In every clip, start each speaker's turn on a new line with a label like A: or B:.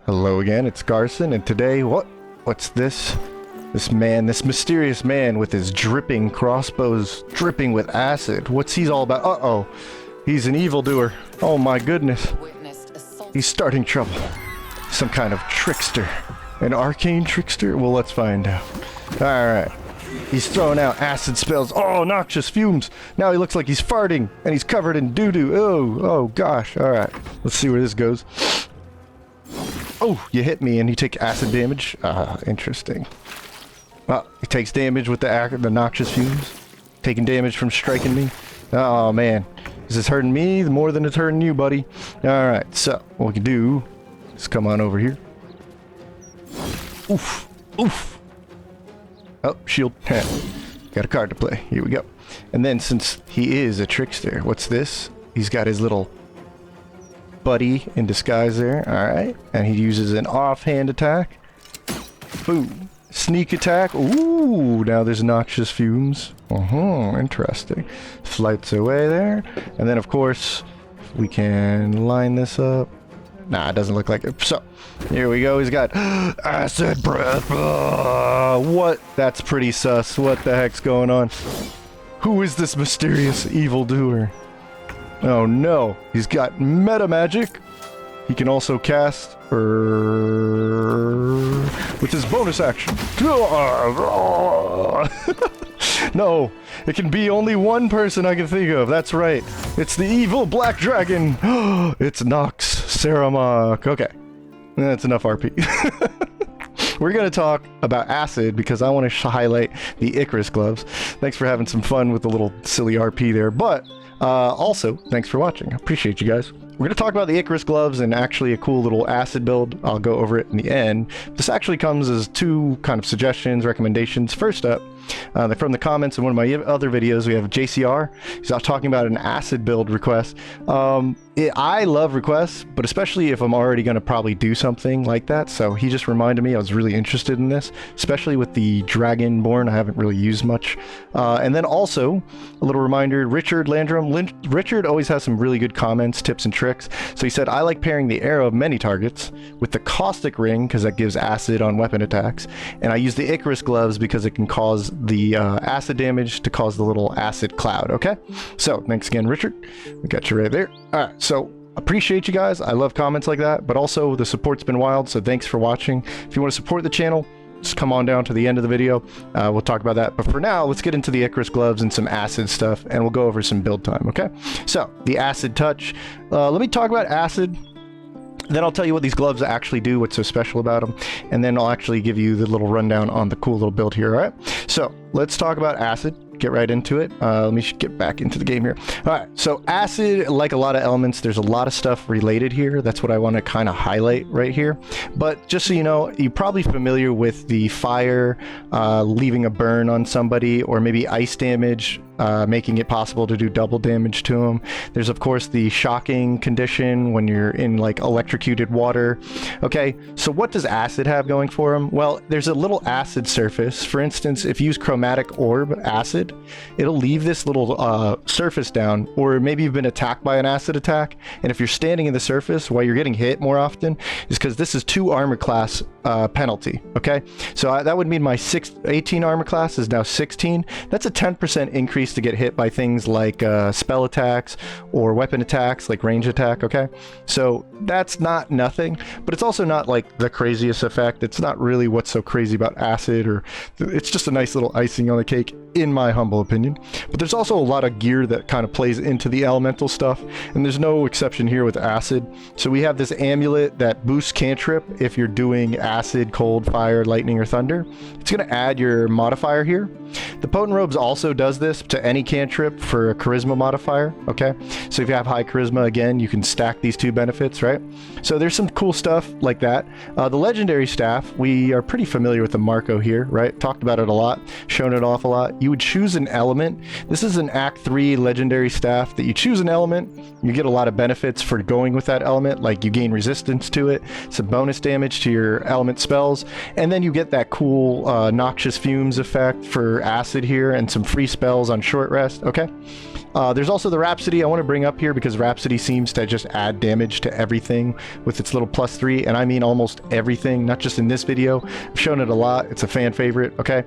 A: Hello again, it's Garson, and today, what's this? This mysterious man with his dripping crossbows dripping with acid. What's he's all about? Uh-oh, he's an evildoer. Oh my goodness. He's starting trouble. Some kind of trickster. An arcane trickster? Well, let's find out. Alright. He's throwing out acid spells. Oh, noxious fumes. Now he looks like he's farting, and he's covered in doo-doo. Oh gosh. Alright, let's see where this goes. Oh, you hit me and you take acid damage? Interesting. Well, he takes damage with the noxious fumes. Taking damage from striking me. Oh, man. Is this hurting me more than it's hurting you, buddy? Alright, so what we can do is come on over here. Oof. Oof. Oh, shield. Got a card to play. Here we go. And then since he is a trickster, what's this? He's got his little buddy in disguise there. Alright. And he uses an offhand attack. Boom. Sneak attack. Ooh, now there's noxious fumes. Interesting. Flights away there. And then, of course, we can line this up. Nah, it doesn't look like it. So, here we go. He's got acid breath. What? That's pretty sus. What the heck's going on? Who is this mysterious evildoer? Oh no. He's got meta magic. He can also cast with his bonus action. No, it can be only one person I can think of. That's right. It's the evil black dragon. It's Nox Saramok. Okay, that's enough RP. We're going to talk about acid because I want to highlight the Ichorous gloves. Thanks for having some fun with the little silly RP there. But also, thanks for watching. I appreciate you guys. We're going to talk about the Ichorous gloves and actually a cool little acid build. I'll go over it in the end. This actually comes as two kind of suggestions, recommendations. First up, from the comments in one of my other videos, we have JCR. He's talking about an acid build request. I love requests, but especially if I'm already going to probably do something like that. So he just reminded me I was really interested in this, especially with the Dragonborn. I haven't really used much. And then also, a little reminder, Richard Landrum. Richard always has some really good comments, tips, and tricks. So he said, I like pairing the arrow of many targets with the caustic ring because that gives acid on weapon attacks. And I use the Ichorous gloves because it can cause the acid damage to cause the little acid cloud. Okay? So thanks again, Richard. We got you right there. All right. So appreciate you guys. I love comments like that, but also the support's been wild. So thanks for watching. If you want to support the channel, just come on down to the end of the video. We'll talk about that. But for now, let's get into the Ichorous gloves and some acid stuff, and we'll go over some build time, okay? So, the acid touch. Let me talk about acid. Then I'll tell you what these gloves actually do, what's so special about them, and then I'll actually give you the little rundown on the cool little build here, all right? So, let's talk about acid. Get right into it. Let me get back into the game here. All right, so acid, like a lot of elements, there's a lot of stuff related here. That's what I want to kind of highlight right here. But just so you know, you're probably familiar with the fire leaving a burn on somebody, or maybe ice damage, making it possible to do double damage to them. There's of course the shocking condition when you're in like electrocuted water. Okay, so what does acid have going for them? Well, there's a little acid surface. For instance, if you use chromatic orb acid, it'll leave this little surface down, or maybe you've been attacked by an acid attack, and if you're standing in the surface while you're getting hit more often, is because this is 2 armor class penalty. Okay, so that would mean my 18 armor class is now 16. That's a 10% increase to get hit by things like spell attacks or weapon attacks like range attack. Okay, so that's not nothing, but it's also not like the craziest effect. It's not really what's so crazy about acid, or it's just a nice little icing on the cake in my humble opinion. But there's also a lot of gear that kind of plays into the elemental stuff, and there's no exception here with acid. So we have this amulet that boosts cantrip if you're doing acid, cold, fire, lightning, or thunder. It's going to add your modifier here. The potent robes also does this to any cantrip for a charisma modifier. Okay, so if you have high charisma, again, you can stack these 2 benefits, right? So there's some cool stuff like that. The legendary staff, we are pretty familiar with the Marco here, right? Talked about it a lot, shown it off a lot. You would choose an element. This is an Act 3 legendary staff that you choose an element. You get a lot of benefits for going with that element, like you gain resistance to it, some bonus damage to your element spells, and then you get that cool noxious fumes effect for acid here, and some free spells on on short rest, okay? There's also the Rhapsody I want to bring up here because Rhapsody seems to just add damage to everything with its little +3, and I mean almost everything, not just in this video. I've shown it a lot. It's a fan favorite, okay?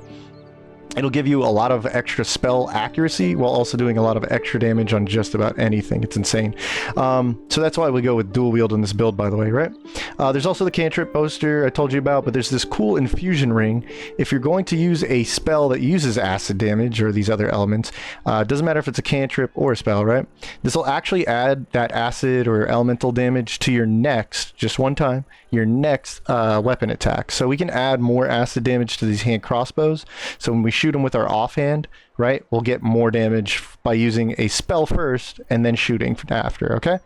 A: It'll give you a lot of extra spell accuracy while also doing a lot of extra damage on just about anything. It's insane. So that's why we go with dual wield in this build, by the way, right? There's also the cantrip poster I told you about, but there's this cool infusion ring. If you're going to use a spell that uses acid damage or these other elements, it doesn't matter if it's a cantrip or a spell, right? This will actually add that acid or elemental damage to your next, just one time, your next weapon attack. So we can add more acid damage to these hand crossbows. So when we shoot them with our offhand, right, we'll get more damage by using a spell first and then shooting after, okay?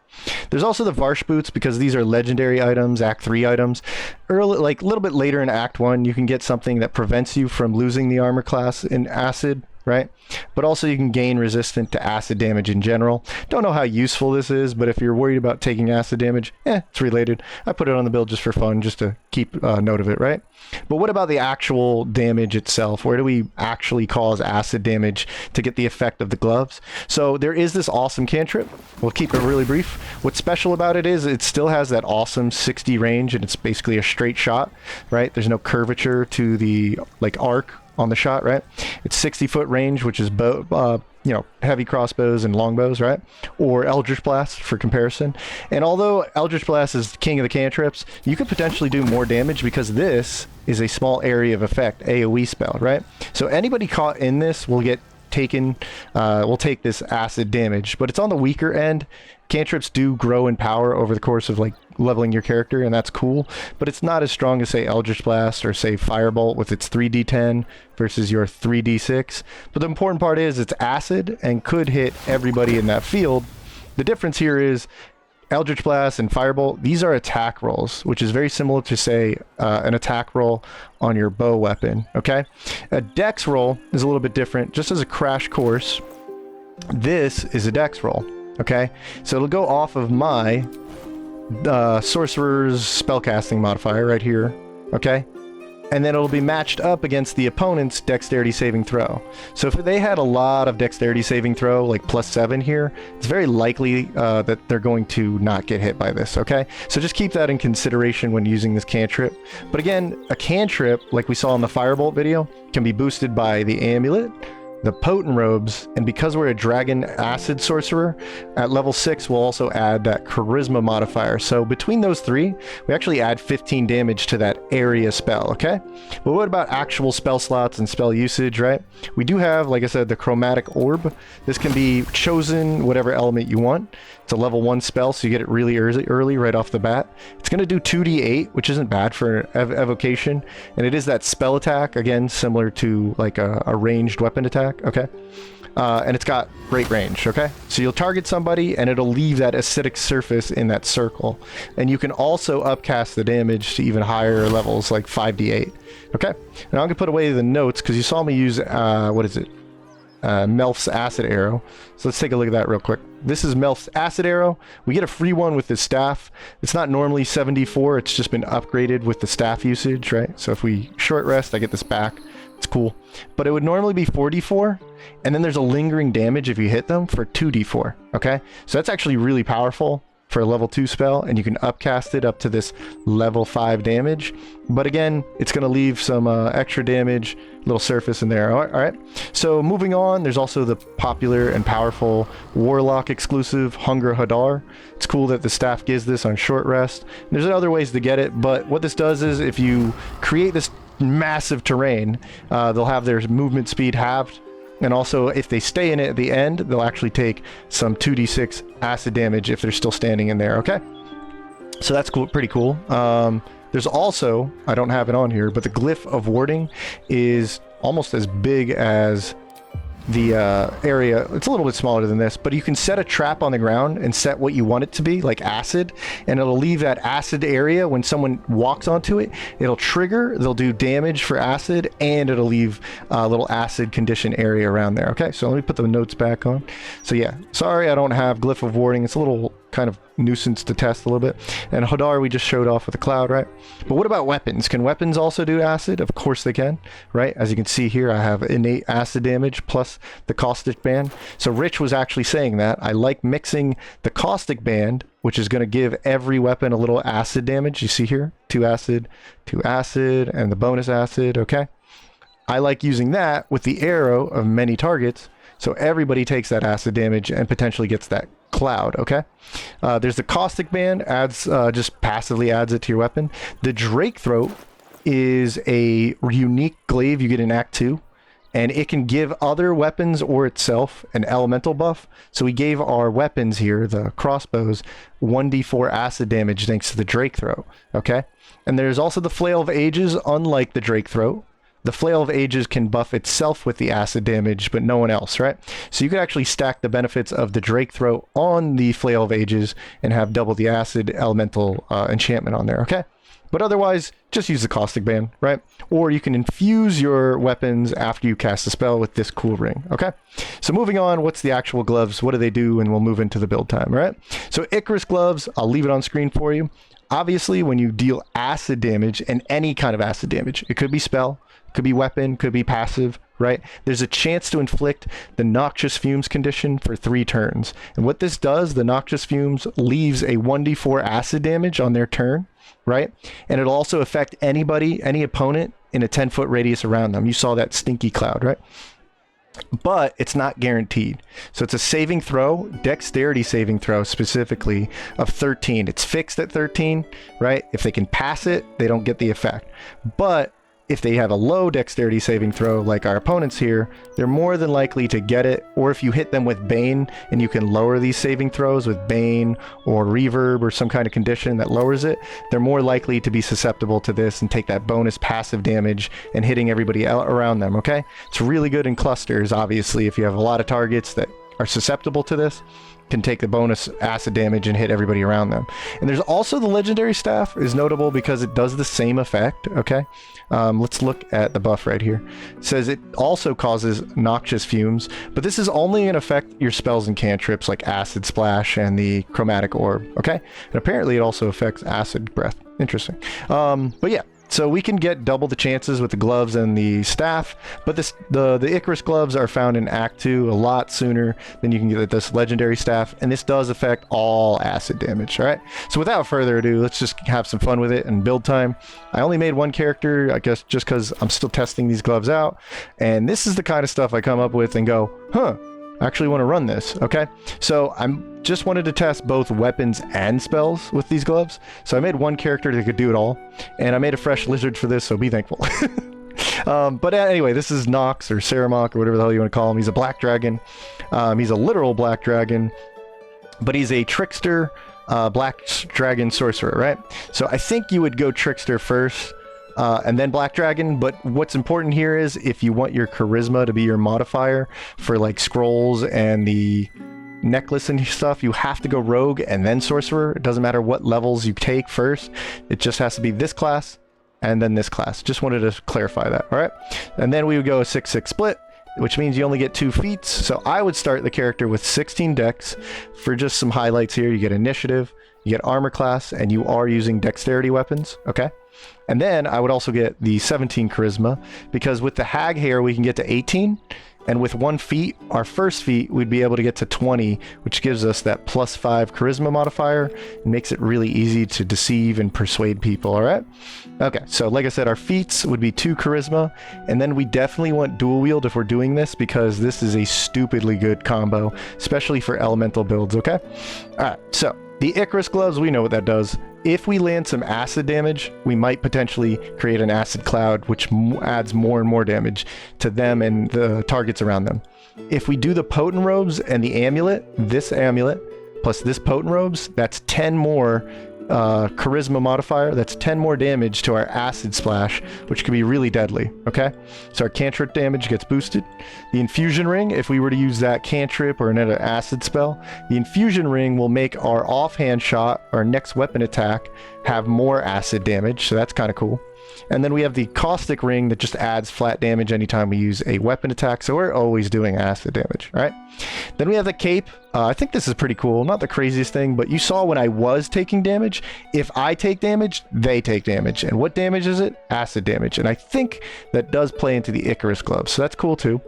A: There's also the Varsh boots because these are legendary items, Act 3 items. Early, like a little bit later in Act 1, you can get something that prevents you from losing the armor class in acid, right? But also you can gain resistance to acid damage in general. Don't know how useful this is, but if you're worried about taking acid damage, it's related. I put it on the build just for fun, just to keep note of it, right? But what about the actual damage itself? Where do we actually cause acid damage to get the effect of the gloves? So there is this awesome cantrip. We'll keep it really brief. What's special about it is it still has that awesome 60 range, and it's basically a straight shot, right? There's no curvature to the like arc on the shot, right? It's 60-foot range, which is you know, heavy crossbows and longbows, right? Or Eldritch Blast for comparison. And although Eldritch Blast is king of the cantrips, you could potentially do more damage because this is a small area of effect, AoE spell, right? So anybody caught in this will get taken, will take this acid damage, but it's on the weaker end. Cantrips do grow in power over the course of like leveling your character, and that's cool, but it's not as strong as say Eldritch Blast or say Firebolt with its 3d10 versus your 3d6. But the important part is it's acid and could hit everybody in that field. The difference here is Eldritch Blast and Firebolt, these are attack rolls, which is very similar to say an attack roll on your bow weapon, okay? A dex roll is a little bit different. Just as a crash course, this is a dex roll. Okay, so it'll go off of my sorcerer's spellcasting modifier right here, okay? And then it'll be matched up against the opponent's dexterity saving throw. So if they had a lot of dexterity saving throw, like +7 here, it's very likely that they're going to not get hit by this, okay? So just keep that in consideration when using this cantrip. But again, a cantrip, like we saw in the Firebolt video, can be boosted by the amulet, the potent robes, and because we're a dragon acid sorcerer, at level 6 we'll also add that charisma modifier. So between those three, we actually add 15 damage to that area spell, okay? But what about actual spell slots and spell usage, right? We do have, like I said, the chromatic orb. This can be chosen whatever element you want. It's a level 1 spell, so you get it really early right off the bat. It's going to do 2d8, which isn't bad for evocation, and it is that spell attack, again, similar to like a ranged weapon attack, okay? And it's got great range, okay? So you'll target somebody, and it'll leave that acidic surface in that circle. And you can also upcast the damage to even higher levels, like 5d8, okay? Now I'm going to put away the notes, because you saw me use, what is it? Melf's acid arrow. So let's take a look at that real quick. This is Melf's acid arrow. We get a free one with the staff. It's not normally 74, it's just been upgraded with the staff usage, right? So if we short rest, I get this back. It's cool. But it would normally be 4d4, and then there's a lingering damage if you hit them for 2d4, okay? So that's actually really powerful for a level 2 spell, and you can upcast it up to this level 5 damage. But again, it's going to leave some extra damage, little surface in there. All right. So moving on, there's also the popular and powerful Warlock exclusive Hunger Hadar. It's cool that the staff gives this on short rest. There's other ways to get it, but what this does is if you create this massive terrain, they'll have their movement speed halved. And also, if they stay in it at the end, they'll actually take some 2d6 acid damage if they're still standing in there, okay? So that's cool, pretty cool. There's also, I don't have it on here, but the Glyph of Warding is almost as big as the area. It's a little bit smaller than this, but you can set a trap on the ground and set what you want it to be, like acid, and it'll leave that acid area when someone walks onto it. It'll trigger, they'll do damage for acid, and it'll leave a little acid condition area around there. Okay, so let me put the notes back on. So yeah, sorry I don't have Glyph of Warding. It's a little kind of nuisance to test a little bit. And Hadar we just showed off with the cloud, right? But what about weapons? Can weapons also do acid? Of course they can, right? As you can see here, I have innate acid damage plus the caustic band. So Rich was actually saying that I like mixing the caustic band, which is going to give every weapon a little acid damage. You see here, 2 acid, and the bonus acid, okay? I like using that with the arrow of many targets, so everybody takes that acid damage and potentially gets that cloud, okay? There's the caustic band, adds just passively adds it to your weapon. The Drake Throat is a unique glaive you get in Act 2, and it can give other weapons or itself an elemental buff. So we gave our weapons here, the crossbows, 1d4 acid damage thanks to the Drake Throat, okay? And there's also the Flail of Ages, unlike the Drake Throat. The Flail of Ages can buff itself with the acid damage, but no one else, right? So you could actually stack the benefits of the Drake Throat on the Flail of Ages and have double the acid elemental enchantment on there, okay? But otherwise, just use the caustic band, right? Or you can infuse your weapons after you cast a spell with this cool ring, okay? So moving on, what's the actual gloves? What do they do? And we'll move into the build time, all right? So Ichorous gloves, I'll leave it on screen for you. Obviously, when you deal acid damage, and any kind of acid damage, it could be spell, could be weapon, could be passive, right? There's a chance to inflict the Noxious Fumes condition for 3 turns. And what this does, the Noxious Fumes leaves a 1d4 acid damage on their turn, right? And it'll also affect anybody, any opponent in a 10-foot radius around them. You saw that stinky cloud, right? But it's not guaranteed. So it's a saving throw, dexterity saving throw specifically, of 13. It's fixed at 13, right? If they can pass it, they don't get the effect. But if they have a low dexterity saving throw like our opponents here, they're more than likely to get it. Or if you hit them with Bane and you can lower these saving throws with Bane or Reverb or some kind of condition that lowers it, they're more likely to be susceptible to this and take that bonus passive damage and hitting everybody around them, okay? It's really good in clusters, obviously, if you have a lot of targets that are susceptible to this, can take the bonus acid damage and hit everybody around them. And there's also the legendary staff is notable because it does the same effect, okay? Let's look at the buff right here. It says it also causes Noxious Fumes, but this is only going to affect your spells and cantrips like Acid Splash and the Chromatic Orb, okay? And apparently it also affects Acid Breath. Interesting. But yeah. So we can get double the chances with the gloves and the staff, but the Ichorous gloves are found in Act 2 a lot sooner than you can get this legendary staff, and this does affect all acid damage, all right? So without further ado, let's just have some fun with it and build time. I only made one character, I guess just because I'm still testing these gloves out, and this is the kind of stuff I come up with and go, huh, I actually want to run this, okay? So I'm just wanted to test both weapons and spells with these gloves. So I made one character that could do it all, and I made a fresh lizard for this, so be thankful. But anyway, this is Nox or Saramok or whatever the hell you want to call him. He's a black dragon. He's a literal black dragon, but he's a trickster black dragon sorcerer, right? So I think you would go trickster first, and then black dragon. But what's important here is if you want your charisma to be your modifier for like scrolls and the necklace and stuff, you have to go rogue and then sorcerer. It doesn't matter what levels you take first. It just has to be this class and then this class. Just wanted to clarify that. All right. And then we would go a 6-6 split, which means you only get 2 feats. So I would start the character with 16 dex. For just some highlights here, you get initiative, you get armor class, and you are using dexterity weapons. Okay. And then I would also get the 17 charisma, because with the hag hair we can get to 18, and with 1 feat, our first feat, we'd be able to get to 20, which gives us that +5 charisma modifier and makes it really easy to deceive and persuade people. All right. Okay. So like I said, our feats would be 2 charisma, and then we definitely want dual wield if we're doing this, because this is a stupidly good combo, especially for elemental builds. Okay. All right. So the Ichorous gloves, we know what that does. If we land some acid damage, we might potentially create an acid cloud, which adds more and more damage to them and the targets around them. If we do the potent robes and the amulet, this amulet plus this potent robes, that's 10 more charisma modifier. That's 10 more damage to our acid splash, which can be really deadly. Okay, so our cantrip damage gets boosted. The infusion ring, if we were to use that cantrip or another acid spell, the infusion ring will make our offhand shot, our next weapon attack, have more acid damage, so that's kind of cool. And then we have the caustic ring that just adds flat damage anytime we use a weapon attack, so we're always doing acid damage. All right. Then we have the cape. I think this is pretty cool. Not the craziest thing, but you saw when I was taking damage, if I take damage, they take damage. And what damage is it? Acid damage. And I think that does play into the Ichorous gloves, so that's cool too.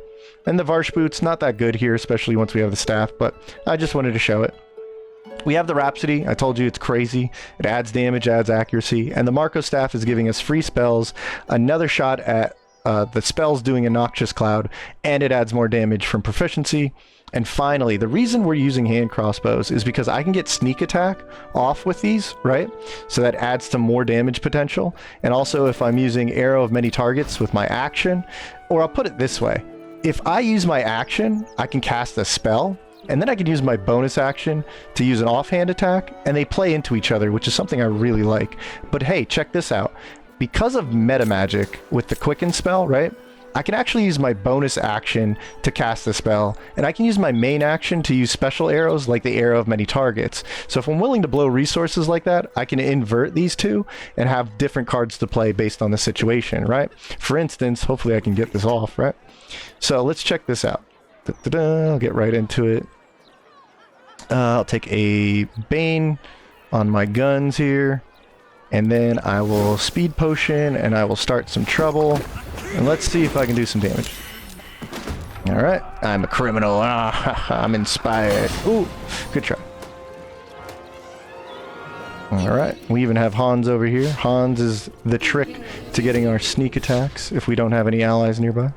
A: And the Varsh boots, not that good here, especially once we have the staff, but I just wanted to show it. We have the Rhapsody. I told you it's crazy. It adds damage, adds accuracy. And the Marco staff is giving us free spells, another shot at the spells doing a Noxious cloud, and it adds more damage from proficiency. And finally, the reason we're using hand crossbows is because I can get sneak attack off with these, right? So that adds to more damage potential. And also if I'm using arrow of many targets with my action, or I'll put it this way. If I use my action, I can cast a spell, and then I can use my bonus action to use an offhand attack, and they play into each other, which is something I really like. But hey, check this out. Because of meta magic with the quicken spell, right? I can actually use my bonus action to cast the spell, and I can use my main action to use special arrows like the arrow of many targets. So if I'm willing to blow resources like that, I can invert these two and have different cards to play based on the situation, right? For instance, hopefully I can get this off, right? So let's check this out. I'll get right into it. I'll take a Bane on my guns here, and then I will speed potion and I will start some trouble. And let's see if I can do some damage. Alright, I'm a criminal. I'm inspired. Ooh, good try. Alright, we even have Hans over here. Hans is the trick to getting our sneak attacks if we don't have any allies nearby.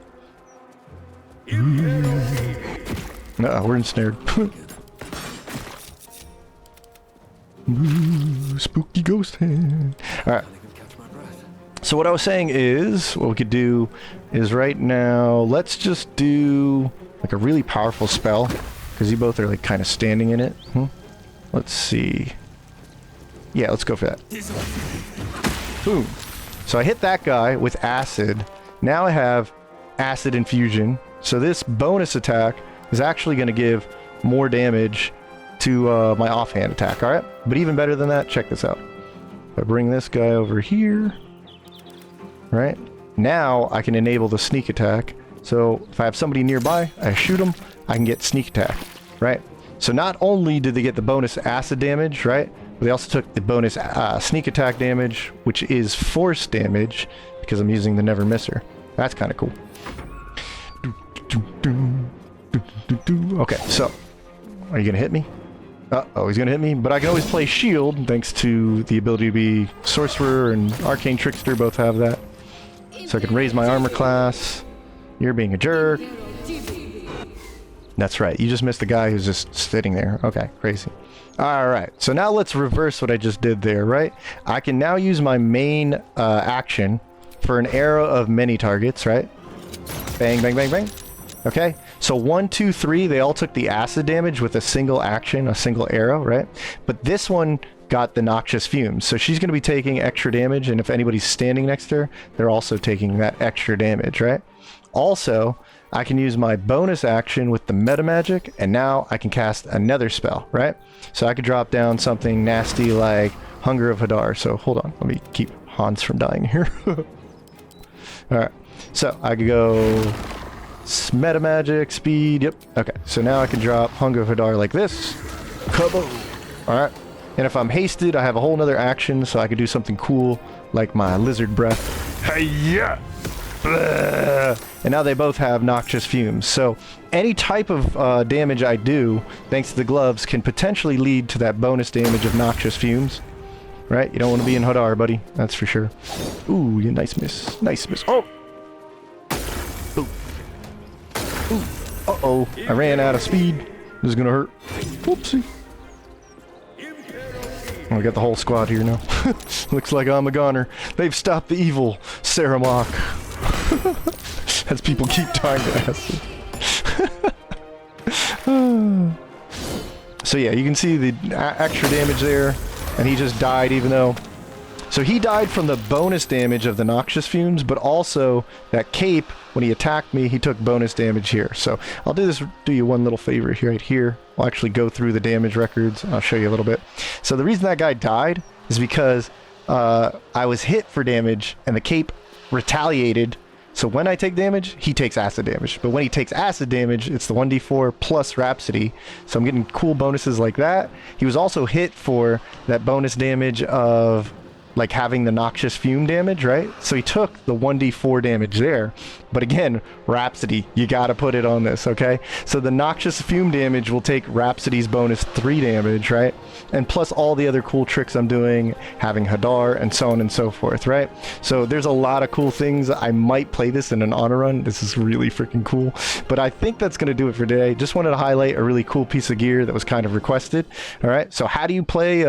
A: No, we're ensnared. Ooh, spooky ghost hand. Alright. So what I was saying is, what we could do is right now, let's just do like a really powerful spell, because you both are like kind of standing in it. Let's see. Yeah, let's go for that. Boom. So I hit that guy with acid. Now I have acid infusion. So this bonus attack is actually going to give more damage to my offhand attack, alright? But even better than that, check this out. If I bring this guy over here, right? Now I can enable the sneak attack. So if I have somebody nearby, I shoot them, I can get sneak attack, right? So not only did they get the bonus acid damage, right? But they also took the bonus sneak attack damage, which is force damage, because I'm using the Never Misser. That's kind of cool. Okay, so are you gonna hit me? Uh-oh, he's gonna hit me, but I can always play shield thanks to the ability to be sorcerer and arcane trickster, both have that. So I can raise my armor class. You're being a jerk. That's right, you just missed the guy who's just sitting there. Okay, crazy. Alright, so now let's reverse what I just did there, right? I can now use my main action for an arrow of many targets, right? Bang, bang, bang, bang. Okay, so 1, 2, 3, they all took the acid damage with a single action, a single arrow, right? But this one got the Noxious fumes, so she's going to be taking extra damage, and if anybody's standing next to her, they're also taking that extra damage, right? Also, I can use my bonus action with the meta magic, and now I can cast another spell, right? So I could drop down something nasty like Hunger of Hadar. So hold on, let me keep Hans from dying here. Alright, so I could go meta magic, speed, yep. Okay, so now I can drop Hunger of Hadar like this. Kaboom! Alright, and if I'm hasted, I have a whole nother action, so I could do something cool like my lizard breath. Hey-ya! And now they both have Noxious fumes. So any type of damage I do, thanks to the gloves, can potentially lead to that bonus damage of Noxious fumes. Right? You don't want to be in Hadar, buddy. That's for sure. Ooh, you nice miss. Nice miss. Oh! Ooh. Ooh. Uh-oh. I ran out of speed. This is gonna hurt. Whoopsie. Oh, we got the whole squad here now. Looks like I'm a goner. They've stopped the evil Saramok. As people keep dying to acid. So yeah, you can see the extra damage there, and he just died even though... So he died from the bonus damage of the Noxious fumes, but also that cape, when he attacked me, he took bonus damage here. So I'll do you one little favor here, right here. I'll actually go through the damage records. I'll show you a little bit. So the reason that guy died is because I was hit for damage, and the cape retaliated So when I take damage, he takes acid damage. But when he takes acid damage, it's the 1d4 plus Rhapsody. So I'm getting cool bonuses like that. He was also hit for that bonus damage of like having the Noxious fume damage, right? So he took the 1d4 damage there. But again, Rhapsody, you gotta put it on this, okay? So the Noxious fume damage will take Rhapsody's bonus 3 damage, right? And plus all the other cool tricks I'm doing, having Hadar and so on and so forth, right? So there's a lot of cool things. I might play this in an honor run. This is really freaking cool. But I think that's gonna do it for today. Just wanted to highlight a really cool piece of gear that was kind of requested. All right, so how do you play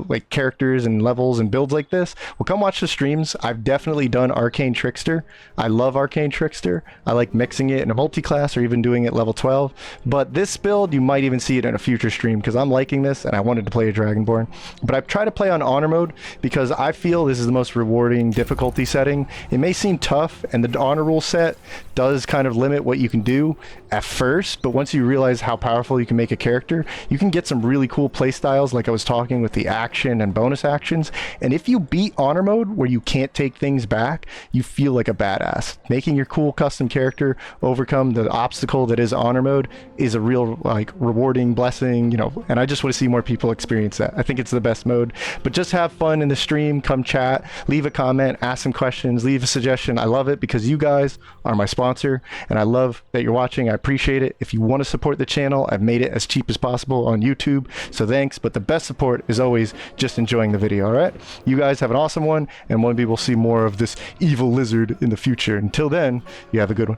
A: like characters and levels and builds like this? Well, come watch the streams. I've definitely done Arcane Trickster. I love Arcane Trickster. I like mixing it in a multi-class or even doing it level 12. But this build, you might even see it in a future stream because I'm liking this and I wanted to play a Dragonborn. But I've tried to play on honor mode because I feel this is the most rewarding difficulty setting. It may seem tough, and the honor rule set does kind of limit what you can do at first, but once you realize how powerful you can make a character, you can get some really cool play styles like I was talking with the action and bonus actions. And if you beat honor mode where you can't take things back, you feel like a badass. Making your cool custom character overcome the obstacle that is honor mode is a real like rewarding blessing, you know, and I just want to see more people experience that. I think it's the best mode. But just have fun in the stream, come chat, leave a comment, ask some questions, leave a suggestion. I love it because you guys are my sponsor and I love that you're watching. I appreciate it. If you want to support the channel, I've made it as cheap as possible on YouTube, so thanks. But the best support is always just enjoying the video. All right, you guys have an awesome one, and maybe we'll see more of this evil lizard in the future. Until then, you have a good one.